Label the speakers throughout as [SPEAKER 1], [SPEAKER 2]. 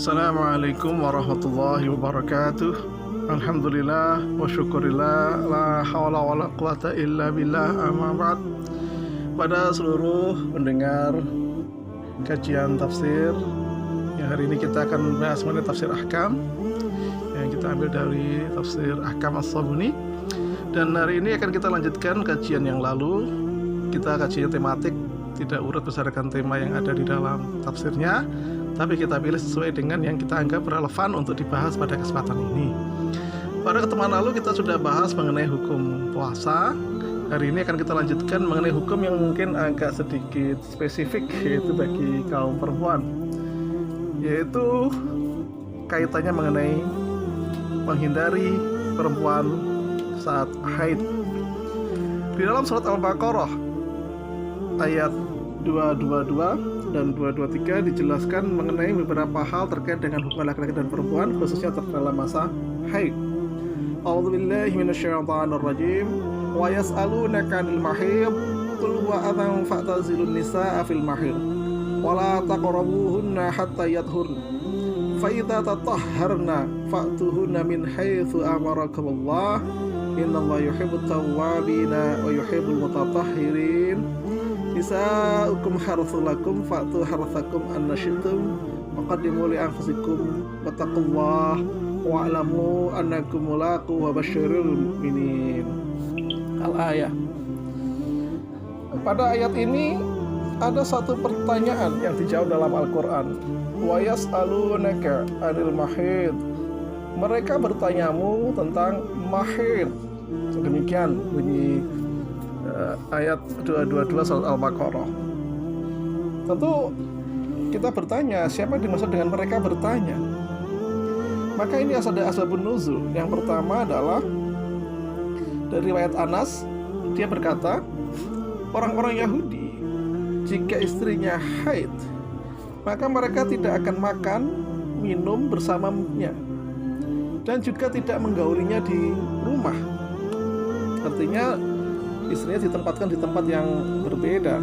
[SPEAKER 1] Assalamualaikum warahmatullahi wabarakatuh. Alhamdulillah wa syukurillah, la hawla wa la quwata illa billah, amma ba'd. Pada seluruh pendengar kajian tafsir, yang hari ini kita akan membahas mengenai tafsir ahkam yang kita ambil dari tafsir Ahkam As-Sabuni. Dan hari ini akan kita lanjutkan kajian yang lalu. Kita kajian tematik, tidak urut berdasarkan tema yang ada di dalam tafsirnya, tapi kita pilih sesuai dengan yang kita anggap relevan untuk dibahas pada kesempatan ini. Pada pertemuan lalu kita sudah bahas mengenai hukum puasa. Hari ini akan kita lanjutkan mengenai hukum yang mungkin agak sedikit spesifik, yaitu bagi kaum perempuan, yaitu kaitannya mengenai menghindari perempuan saat haid. Di dalam surat Al-Baqarah ayat 222 dan 223 dijelaskan mengenai beberapa hal terkait dengan hukum laki-laki dan perempuan, khususnya dalam masa haid. A'udzubillahi minasyaitonirrajim. Wa yas'alunaka 'anil mahid qul huwa adhan fa'tazilun nisaa fil mahid wa la taqrabuhunna hatta yadhhurna fa idza tatahharna fa'tuhunna min haitsu amarakumullah innallaha yuhibbut tawwabina wa yuhibbul mutatahhirin. Nisa'ukum harthul lakum fa'tu harthakum anna syi'tum wa qaddimu li anfusikum wattaqullaha wa'lamu annakum mulaqu wa basyiril mu'minin. Al-ayah. Pada ayat ini ada satu pertanyaan yang dijawab dalam Al-Quran. Wa yas'alunaka 'anil mahid. Mereka bertanyamu tentang mahid. Demikian bunyi ayat 222 surat Al-Baqarah. Tentu kita bertanya, siapa yang dimaksud dengan mereka bertanya? Maka ini ada asbabun nuzul. Yang pertama adalah dari riwayat Anas, dia berkata, orang-orang Yahudi jika istrinya haid, maka mereka tidak akan makan, minum bersamanya, dan juga tidak menggaulinya di rumah. Artinya istrinya ditempatkan di tempat yang berbeda,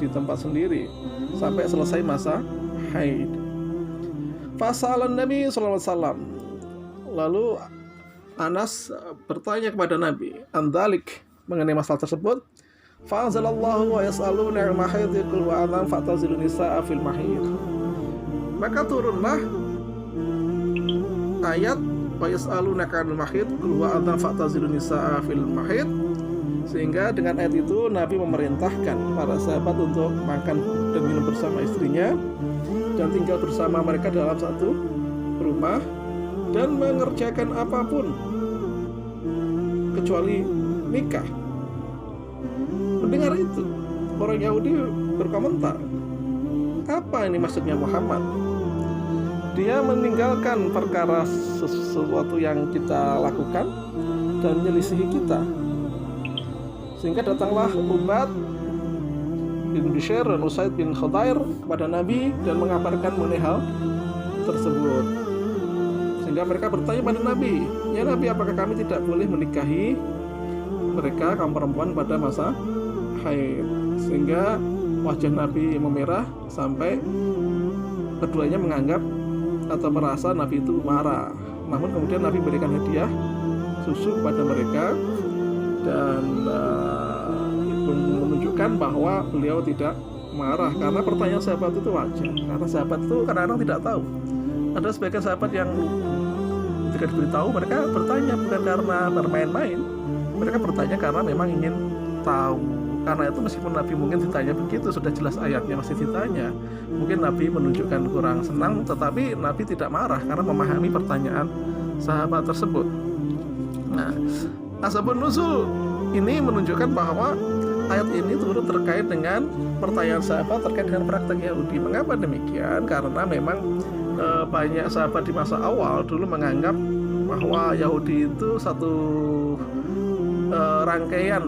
[SPEAKER 1] di tempat sendiri, sampai selesai masa haid. Fasalan Nabi SAW. Lalu Anas bertanya kepada Nabi andalik, mengenai masalah tersebut. Fa'anzalallahu wa yas'aluna 'anil mahid qul wa adhan fa'tazilun nisaa fil mahid. Maka turunlah ayat wa yas'alunaka 'anil mahid qul wa adhan fa'tazilun nisaa fil mahid. Sehingga dengan ayat itu Nabi memerintahkan para sahabat untuk makan dan minum bersama istrinya dan tinggal bersama mereka dalam satu rumah dan mengerjakan apapun kecuali nikah. Mendengar itu, orang Yahudi berkomentar, apa ini maksudnya Muhammad? Dia meninggalkan perkara sesuatu yang kita lakukan dan menyelisihi kita. Sehingga datanglah Ubad bin Bishr dan Usaid bin Khudair kepada Nabi dan mengabarkan mengenai hal tersebut. Sehingga mereka bertanya pada Nabi, ya Nabi, apakah kami tidak boleh menikahi mereka, kaum perempuan, pada masa haid? Sehingga wajah Nabi memerah sampai keduanya menganggap atau merasa Nabi itu marah. Namun kemudian Nabi berikan hadiah susu kepada mereka dan menunjukkan bahwa beliau tidak marah, karena pertanyaan sahabat itu wajar, karena sahabat itu kadang-kadang tidak tahu. Ada sebagian sahabat yang ketika diberitahu mereka bertanya bukan karena bermain-main, mereka bertanya karena memang ingin tahu. Karena itu meskipun Nabi mungkin ditanya begitu, sudah jelas ayatnya masih ditanya, mungkin Nabi menunjukkan kurang senang, tetapi Nabi tidak marah karena memahami pertanyaan sahabat tersebut. Nah, asbabun nuzul ini menunjukkan bahwa ayat ini turun terkait dengan pertanyaan sahabat terkait dengan praktek Yahudi. Mengapa demikian? Karena memang banyak sahabat di masa awal dulu menganggap bahwa Yahudi itu satu rangkaian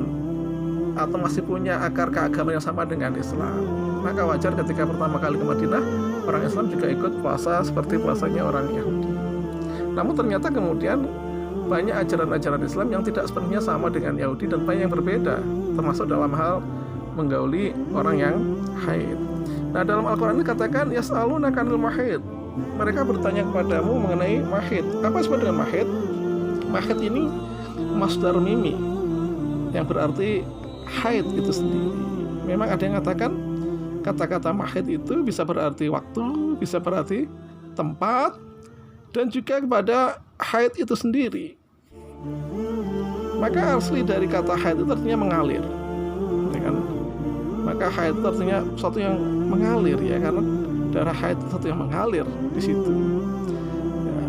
[SPEAKER 1] atau masih punya akar keagamaan yang sama dengan Islam. Maka wajar ketika pertama kali ke Madinah, orang Islam juga ikut puasa seperti puasanya orang Yahudi. Namun ternyata kemudian banyak ajaran-ajaran Islam yang tidak sepenuhnya sama dengan Yahudi dan banyak yang berbeda, termasuk dalam hal menggauli orang yang haid. Nah, dalam Al-Quran ini katakan yas'alunaka 'anil mahid. mereka bertanya kepadamu mengenai mahid. Apa sebab dengan mahid? Mahid ini masdar mimi yang berarti haid itu sendiri. Memang ada yang mengatakan kata-kata mahid itu bisa berarti waktu, bisa berarti tempat, dan juga kepada haid itu sendiri. Maka asli dari kata haid itu artinya mengalir, ya kan? Maka haid itu artinya sesuatu yang mengalir, ya, karena darah haid itu sesuatu yang mengalir di situ. Ya.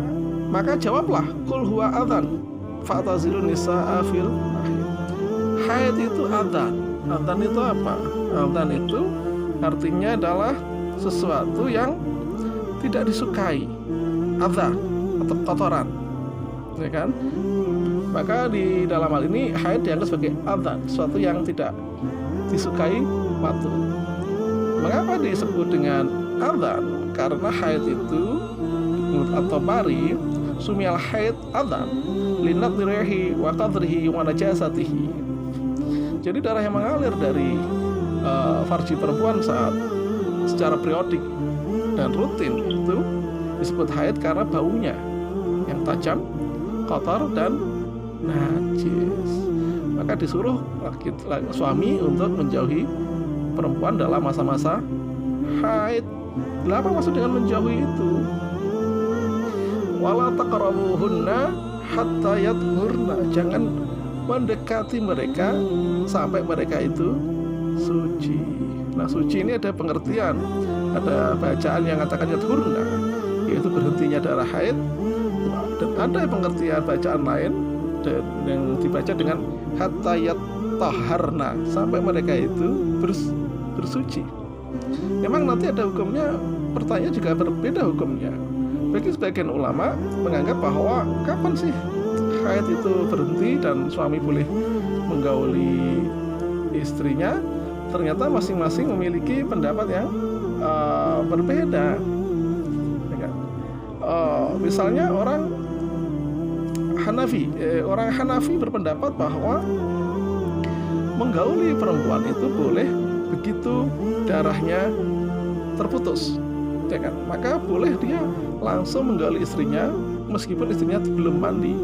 [SPEAKER 1] Maka jawablah, qul huwa adzan fa'tazilun nisaa fil mahid. Haid itu adzan. Adzan itu apa? Adzan itu artinya adalah sesuatu yang tidak disukai, adzan atau kotoran, ya kan? Maka di dalam hal ini haid dianggap sebagai adzan, sesuatu yang tidak disukai waktu. Mengapa disebut dengan adzan? Karena haid itu menurut At-Tabari sumial haid adzan linadrihi wa qadrihi wa najasatihi. Jadi darah yang mengalir dari farji perempuan saat secara periodik dan rutin itu disebut haid karena baunya yang tajam, kotor, dan najis. Maka disuruh suami untuk menjauhi perempuan dalam masa-masa haid. Apa maksud dengan menjauhi itu? Wala taqrabuhunna hatta yadhurna. Jangan mendekati mereka sampai mereka itu suci. Nah, suci ini ada pengertian, ada bacaan yang mengatakan yadhurna, yaitu berhentinya darah haid, dan ada pengertian bacaan lain dan yang dibaca dengan hatta yataharna, sampai mereka itu bersuci. Memang nanti ada hukumnya, pertanyaan juga berbeda hukumnya. Bagi sebagian ulama menganggap bahwa kapan sih haid itu berhenti dan suami boleh menggauli istrinya. Ternyata masing-masing memiliki pendapat yang berbeda, ya kan? Misalnya orang Hanafi berpendapat bahwa menggauli perempuan itu boleh begitu darahnya terputus, ya kan? Maka boleh dia langsung menggauli istrinya meskipun istrinya belum mandi.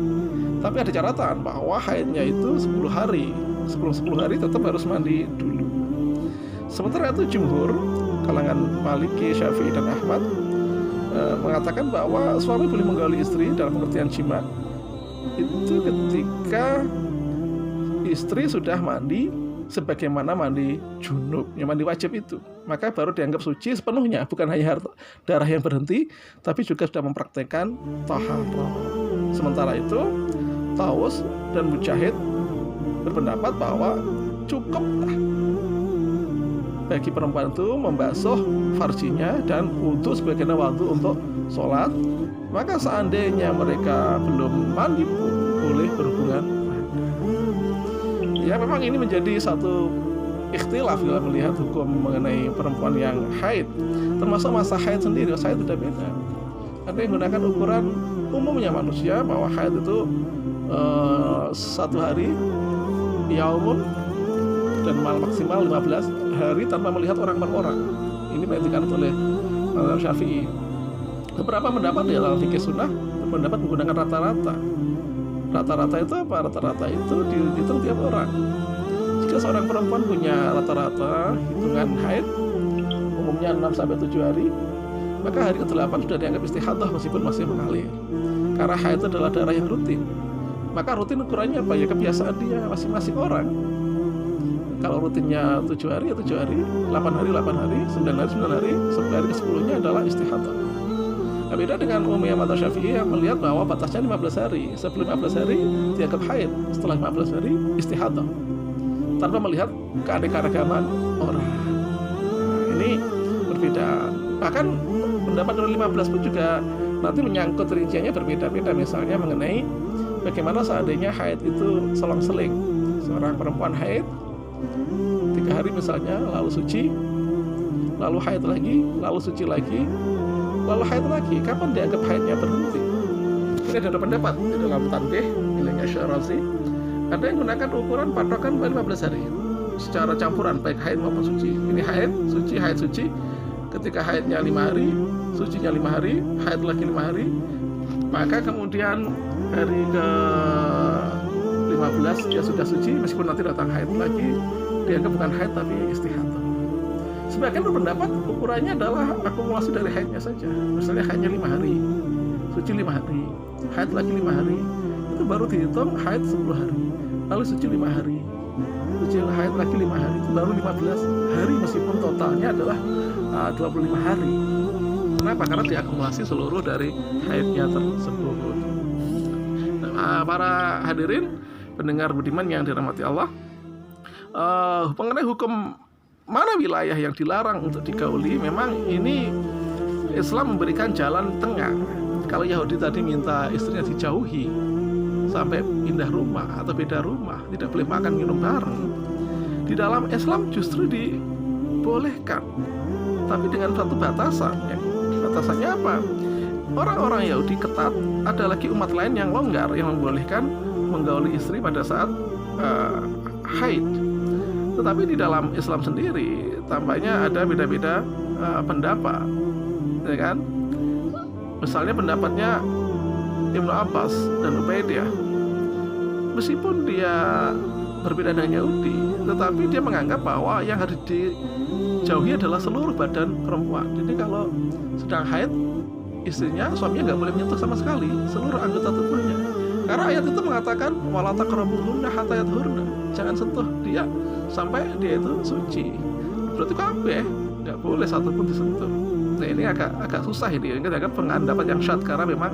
[SPEAKER 1] Tapi ada catatan bahwa haidnya itu 10 hari. Sebelum 10 hari tetap harus mandi dulu. Sementara itu jumhur kalangan Maliki, Syafi'i, dan Ahmad mengatakan bahwa suami boleh menggauli istri dalam pengertian jima itu ketika istri sudah mandi sebagaimana mandi junub, yang mandi wajib itu, maka baru dianggap suci sepenuhnya, bukan hanya darah yang berhenti, tapi juga sudah mempraktekkan taharah. Sementara itu Taus dan Mujahid berpendapat bahwa cukuplah bagi perempuan itu membasuh farjinya dan wudu sebagaimana waktu untuk sholat. Maka seandainya mereka belum mandi pun boleh berhubungan. Ya, memang ini menjadi satu ikhtilaf dalam melihat hukum mengenai perempuan yang haid. Termasuk masa haid sendiri, masa haid sudah beda. Ada yang menggunakan ukuran umumnya manusia bahwa haid itu 1 hari yaumun dan maksimal 15 hari tanpa melihat orang per orang. Ini diperhatikan oleh Imam Syafi'i. Beberapa pendapat di dalam fikih sunnah berpendapat menggunakan rata-rata. Rata-rata itu apa? Rata-rata itu dihitung tiap orang. Jika seorang perempuan punya rata-rata hitungan haid umumnya 6-7 hari, maka hari ke-8 sudah dianggap istihadah meskipun masih mengalir. Karena haid itu adalah darah yang rutin. Maka rutin ukurannya apa? Ya kebiasaan dia masing-masing orang. Kalau rutinnya 7 hari ya 7 hari, 8 hari 8 hari, 9 hari 9 hari, 10 hari ke-10-nya adalah istihadah. Nah, beda dengan umumnya madzhab Syafi'i yang melihat bahwa batasnya 15 hari. Sebelum 15 hari dianggap haid, setelah 15 hari istihadah, tanpa melihat keanekaragaman orang. Nah, ini berbeda. Bahkan pendapat nomor 15 pun juga nanti menyangkut rinciannya berbeda-beda. Misalnya mengenai bagaimana seandainya haid itu selang-seling. Seorang perempuan haid 3 hari misalnya, lalu suci, lalu haid lagi, lalu suci lagi, lalu haid lagi. Kapan dianggap haidnya berhenti? Ini ada pendapat di dalam Tanbih miliknya Syarazi. Ada yang menggunakan ukuran patokan 15 hari secara campuran baik haid maupun suci. Ini haid suci, ketika haidnya 5 hari, sucinya 5 hari, haid lagi 5 hari, maka kemudian hari ke 15 dia sudah suci, meskipun nanti datang haid lagi, dianggap bukan haid tapi istihadah. Sebagian berpendapat ukurannya adalah akumulasi dari haidnya saja. Misalnya haidnya 5 hari, suci 5 hari, haid lagi 5 hari, itu baru dihitung haid 10 hari, lalu suci 5 hari, suci haid lagi 5 hari, itu baru 15 hari, meskipun totalnya adalah 25 hari. Kenapa? Karena diakumulasi seluruh dari haidnya tersebut. Para hadirin pendengar budiman yang dirahmati Allah, mengenai hukum mana wilayah yang dilarang untuk digauli, memang ini Islam memberikan jalan tengah. Kalau Yahudi tadi minta istrinya dijauhi sampai pindah rumah atau beda rumah, tidak boleh makan minum bareng, di dalam Islam justru dibolehkan, tapi dengan satu batasan. Batasannya apa? Orang-orang Yahudi ketat, ada lagi umat lain yang longgar, yang membolehkan menggauli istri pada saat haid. Tetapi di dalam Islam sendiri tampaknya ada beda-beda pendapat, ya kan? Misalnya pendapatnya Ibnu Abbas dan Ubaidiyah, meskipun dia berbeda dengan Yahudi, tetapi dia menganggap bahwa yang harus dijauhi adalah seluruh badan perempuan. Jadi kalau sedang haid, istrinya, suaminya nggak boleh menyentuh sama sekali seluruh anggota tubuhnya, karena ayat itu mengatakan wala taqrabuhunna hatta yatahurna, jangan sentuh dia sampai dia itu suci. Berarti kabeh nggak boleh satupun disentuh. Nah, ini agak susah ini agak pendapat yang syad, karena memang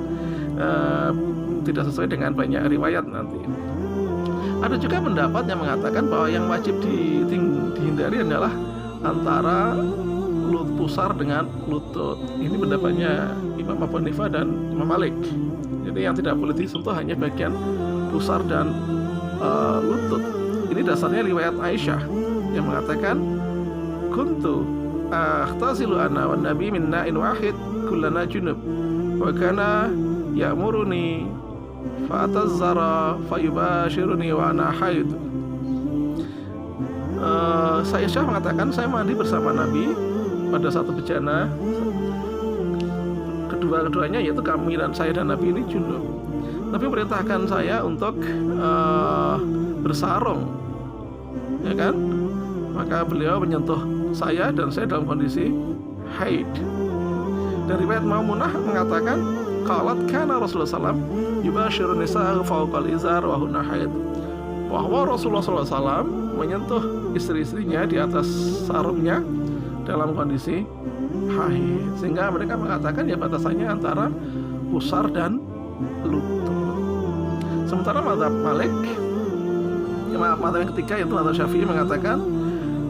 [SPEAKER 1] tidak sesuai dengan banyak riwayat nanti. Ada juga pendapat yang mengatakan bahwa yang wajib dihindari adalah antara pusar dengan lutut. Ini pendapatnya Imam Abu Hanifah dan Imam Malik. Jadi yang tidak boleh disentuh hanya bagian pusar dan lutut. Ini dasarnya riwayat Aisyah yang mengatakan, kuntu akhtasilu ana wan nabi min na'in wahid kullana junub wa kana ya'muruni fa atazzara fa yubashiruni wa ana haid. Aisyah mengatakan, saya mandi bersama Nabi pada satu bejana, kedua-duanya yaitu kami dan saya dan Nabi ini junub. Nabi perintahkan saya untuk bersarung, ya kan? Maka beliau menyentuh saya dan saya dalam kondisi haid. Dan riwayat Maimunah mengatakan, qalat kana Rasulullah SAW yubashirun nisa'a fawqal izar wa hunna haid, bahwa Rasulullah SAW menyentuh istri-istrinya di atas sarungnya dalam kondisi haid, sehingga mereka mengatakan ya batasannya antara pusar dan lutut. Sementara mazhab Malik, mazhab yang ketiga yaitu mazhab Syafi'i, mengatakan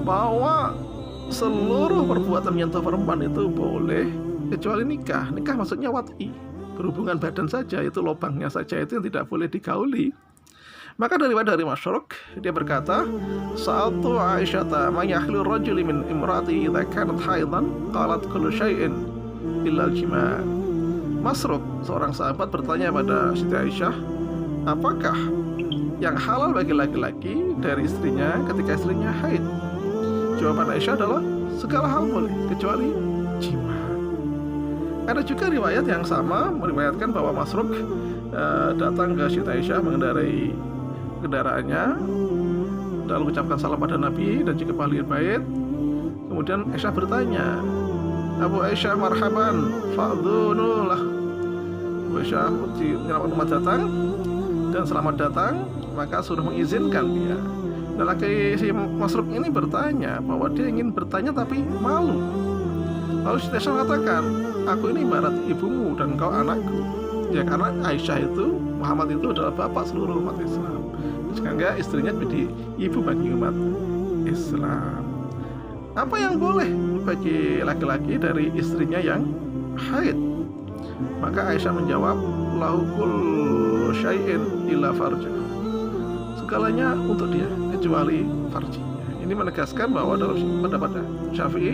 [SPEAKER 1] bahwa seluruh perbuatan menyentuh perempuan itu boleh kecuali nikah. Nikah maksudnya wat'i, berhubungan badan saja, itu lubangnya saja itu yang tidak boleh digauli. Maka dari Masyruk dia berkata, sa'altu Aisyata ma yakhlu rajuli min imrati idza kanat haidan qalat kullu syai'in illa al-jima'. Masyruk, seorang sahabat, bertanya pada Siti Aisyah, apakah yang halal bagi laki-laki dari istrinya ketika istrinya haid? Jawaban Aisyah adalah segala hal boleh kecuali jima. Ada juga riwayat yang sama meriwayatkan bahwa Masruk datang ke Siti Aisyah mengendarai kendaraannya, lalu mengucapkan salam pada Nabi dan juga ahli bait. Kemudian Aisyah bertanya, Abu Aisyah marhaban fa'dhunulah. Abu Aisyah menyelamatkan umat datang dan selamat datang, maka sudah mengizinkan dia. Dan laki si Masruk ini bertanya bahwa dia ingin bertanya tapi malu. Lalu Siti Aisyah mengatakan, aku ini ibarat ibumu dan kau anakku. Ya, karena Aisyah itu, Muhammad itu adalah bapak seluruh umat Islam, sehingga istrinya menjadi ibu bagi umat Islam. Apa yang boleh bagi laki-laki dari istrinya yang haid? Maka Aisyah menjawab, lahu kullu syai'in illa farjah, segalanya untuk dia kecuali farjinya. Ini menegaskan bahwa dalam pendapat Syafi'i,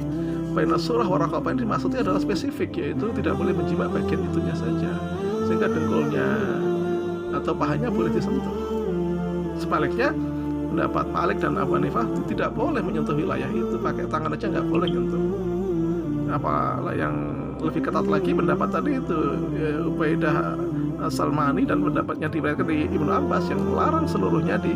[SPEAKER 1] baina surah wa raqabah ini maksudnya adalah spesifik, yaitu tidak boleh menjima bagian itunya saja, sehingga dengkulnya atau pahanya boleh disentuh. Sebaliknya pendapat Malik dan Abu Hanifah tidak boleh menyentuh wilayah itu, pakai tangan aja nggak boleh nyentuh. apa yang lebih ketat lagi pendapat tadi itu Ubaidah Salmani, dan pendapatnya diriwayatkan di Ibnu Abbas yang melarang seluruhnya di